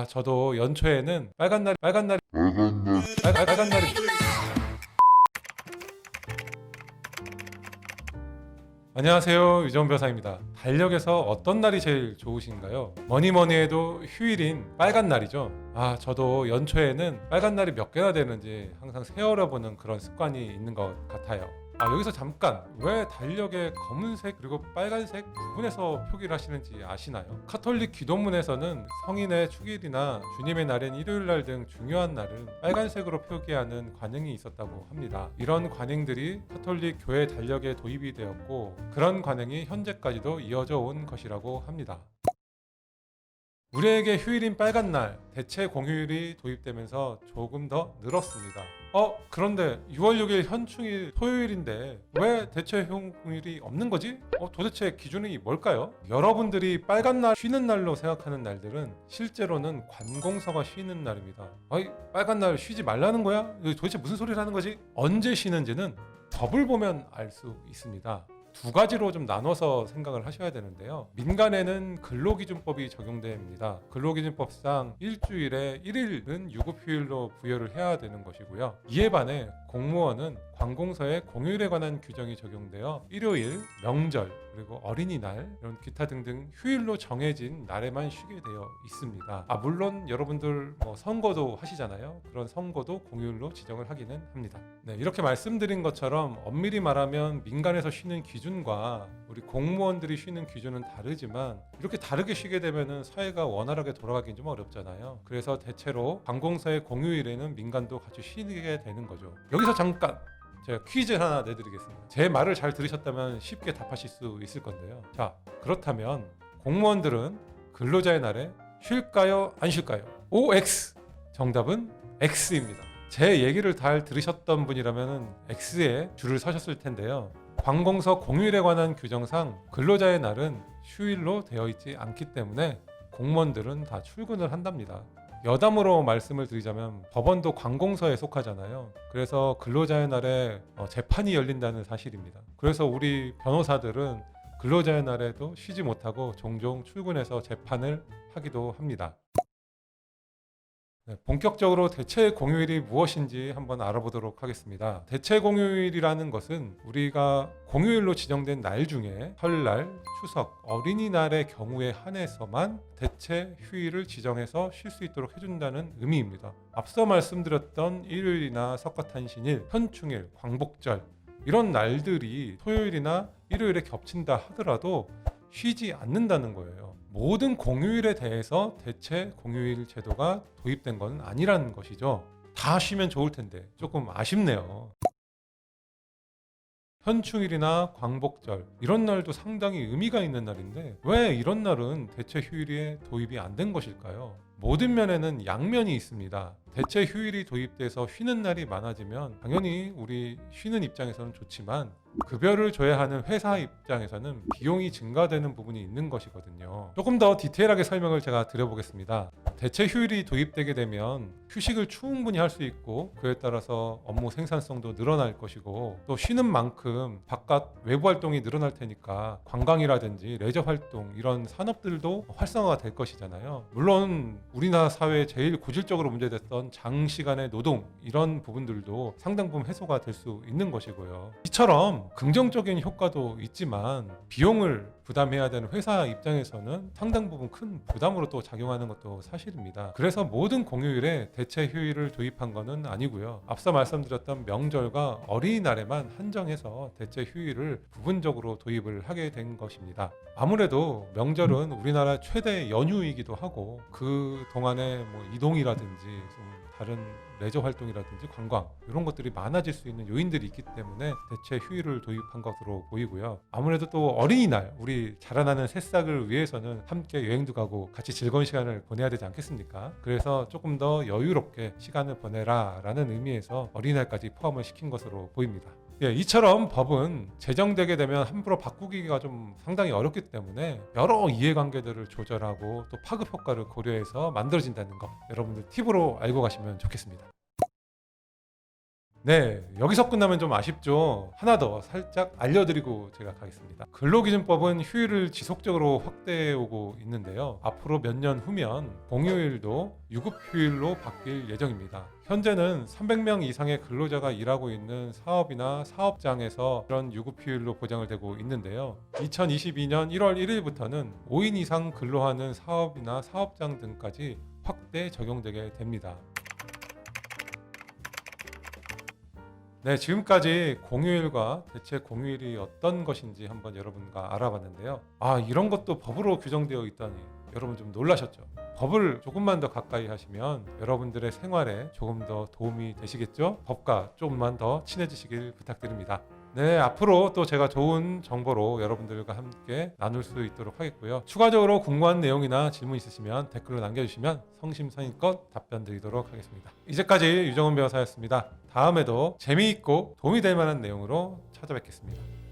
저도 연초에는 빨간 날이 안녕하세요, 유정변사입니다. 달력에서 어떤 날이 제일 좋으신가요? 뭐니 해도 휴일인 빨간 날이죠. 저도 연초에는 빨간 날이 몇 개나 되는지 항상 세어려보는 그런 습관이 있는 것 같아요. 여기서 잠깐, 왜 달력에 검은색 그리고 빨간색 구분해서 표기를 하시는지 아시나요? 가톨릭 기도문에서는 성인의 축일이나 주님의 날인 일요일날 등 중요한 날은 빨간색으로 표기하는 관행이 있었다고 합니다. 이런 관행들이 가톨릭 교회 달력에 도입이 되었고, 그런 관행이 현재까지도 이어져 온 것이라고 합니다. 우리에게 휴일인 빨간 날, 대체 공휴일이 도입되면서 조금 더 늘었습니다. 그런데 6월 6일 현충일 토요일인데 왜 대체 공휴일이 없는 거지? 도대체 기준이 뭘까요? 여러분들이 빨간 날 쉬는 날로 생각하는 날들은 실제로는 관공서가 쉬는 날입니다. 빨간 날 쉬지 말라는 거야? 도대체 무슨 소리를 하는 거지? 언제 쉬는지는 법을 보면 알 수 있습니다. 두 가지로 좀 나눠서 생각을 하셔야 되는데요. 민간에는 근로기준법이 적용됩니다. 근로기준법상 일주일에 1일은 유급휴일로 부여를 해야 되는 것이고요. 이에 반해 공무원은 관공서에 공휴일에 관한 규정이 적용되어 일요일, 명절, 그리고 어린이날, 이런 기타 등등 휴일로 정해진 날에만 쉬게 되어 있습니다. 물론 여러분들 선거도 하시잖아요. 그런 선거도 공휴일로 지정을 하기는 합니다. 네, 이렇게 말씀드린 것처럼 엄밀히 말하면 민간에서 쉬는 기준과 우리 공무원들이 쉬는 기준은 다르지만, 이렇게 다르게 쉬게 되면 사회가 원활하게 돌아가긴 좀 어렵잖아요. 그래서 대체로 관공서의 공휴일에는 민간도 같이 쉬게 되는 거죠. 여기서 잠깐 제가 퀴즈 하나 내드리겠습니다. 제 말을 잘 들으셨다면 쉽게 답하실 수 있을 건데요. 그렇다면 공무원들은 근로자의 날에 쉴까요? 안 쉴까요? OX! 정답은 X입니다. 제 얘기를 잘 들으셨던 분이라면 X에 줄을 서셨을 텐데요. 관공서 공휴일에 관한 규정상 근로자의 날은 휴일로 되어 있지 않기 때문에 공무원들은 다 출근을 한답니다. 여담으로 말씀을 드리자면 법원도 관공서에 속하잖아요. 그래서 근로자의 날에 재판이 열린다는 사실입니다. 그래서 우리 변호사들은 근로자의 날에도 쉬지 못하고 종종 출근해서 재판을 하기도 합니다. 본격적으로 대체 공휴일이 무엇인지 한번 알아보도록 하겠습니다. 대체 공휴일이라는 것은 우리가 공휴일로 지정된 날 중에 설날, 추석, 어린이날의 경우에 한해서만 대체 휴일을 지정해서 쉴 수 있도록 해준다는 의미입니다. 앞서 말씀드렸던 일요일이나 석가탄신일, 현충일, 광복절, 이런 날들이 토요일이나 일요일에 겹친다 하더라도 쉬지 않는다는 거예요. 모든 공휴일에 대해서 대체 공휴일 제도가 도입된 건 아니라는 것이죠. 다 쉬면 좋을 텐데 조금 아쉽네요. 현충일이나 광복절, 이런 날도 상당히 의미가 있는 날인데 왜 이런 날은 대체 휴일에 도입이 안 된 것일까요? 모든 면에는 양면이 있습니다. 대체 휴일이 도입돼서 쉬는 날이 많아지면 당연히 우리 쉬는 입장에서는 좋지만, 급여를 줘야 하는 회사 입장에서는 비용이 증가되는 부분이 있는 것이거든요. 조금 더 디테일하게 설명을 제가 드려보겠습니다. 대체 휴일이 도입되게 되면 휴식을 충분히 할 수 있고, 그에 따라서 업무 생산성도 늘어날 것이고, 또 쉬는 만큼 바깥 외부 활동이 늘어날 테니까 관광이라든지 레저 활동, 이런 산업들도 활성화가 될 것이잖아요. 물론 우리나라 사회에 제일 고질적으로 문제됐던 장시간의 노동, 이런 부분들도 상당 부분 해소가 될 수 있는 것이고요. 이처럼 긍정적인 효과도 있지만 비용을 부담해야 되는 회사 입장에서는 상당 부분 큰 부담으로 또 작용하는 것도 사실입니다. 그래서 모든 공휴일에 대체 휴일을 도입한 것은 아니고요. 앞서 말씀드렸던 명절과 어린이날에만 한정해서 대체 휴일을 부분적으로 도입을 하게 된 것입니다. 아무래도 명절은 우리나라 최대 연휴이기도 하고, 그 동안에 이동이라든지 좀 다른 레저 활동이라든지 관광, 이런 것들이 많아질 수 있는 요인들이 있기 때문에 대체 휴일을 도입한 것으로 보이고요. 아무래도 또 어린이날, 우리 자라나는 새싹을 위해서는 함께 여행도 가고 같이 즐거운 시간을 보내야 되지 않겠습니까? 그래서 조금 더 여유롭게 시간을 보내라 라는 의미에서 어린이날까지 포함을 시킨 것으로 보입니다. 이처럼 법은 제정되게 되면 함부로 바꾸기가 좀 상당히 어렵기 때문에 여러 이해관계들을 조절하고 또 파급 효과를 고려해서 만들어진다는 거, 여러분들 팁으로 알고 가시면 좋겠습니다. 네, 여기서 끝나면 좀 아쉽죠. 하나 더 살짝 알려드리고 제가 가겠습니다. 근로기준법은 휴일을 지속적으로 확대해 오고 있는데요. 앞으로 몇 년 후면 공휴일도 유급휴일로 바뀔 예정입니다. 현재는 300명 이상의 근로자가 일하고 있는 사업이나 사업장에서 그런 유급휴일로 보장을 되고 있는데요. 2022년 1월 1일부터는 5인 이상 근로하는 사업이나 사업장 등까지 확대 적용되게 됩니다. 네, 지금까지 공휴일과 대체 공휴일이 어떤 것인지 한번 여러분과 알아봤는데요. 아, 이런 것도 법으로 규정되어 있다니 여러분 좀 놀라셨죠? 법을 조금만 더 가까이 하시면 여러분들의 생활에 조금 더 도움이 되시겠죠? 법과 조금만 더 친해지시길 부탁드립니다. 네, 앞으로 또 제가 좋은 정보로 여러분들과 함께 나눌 수 있도록 하겠고요. 추가적으로 궁금한 내용이나 질문 있으시면 댓글로 남겨주시면 성심성의껏 답변 드리도록 하겠습니다. 이제까지 유정훈 변호사였습니다. 다음에도 재미있고 도움이 될 만한 내용으로 찾아뵙겠습니다.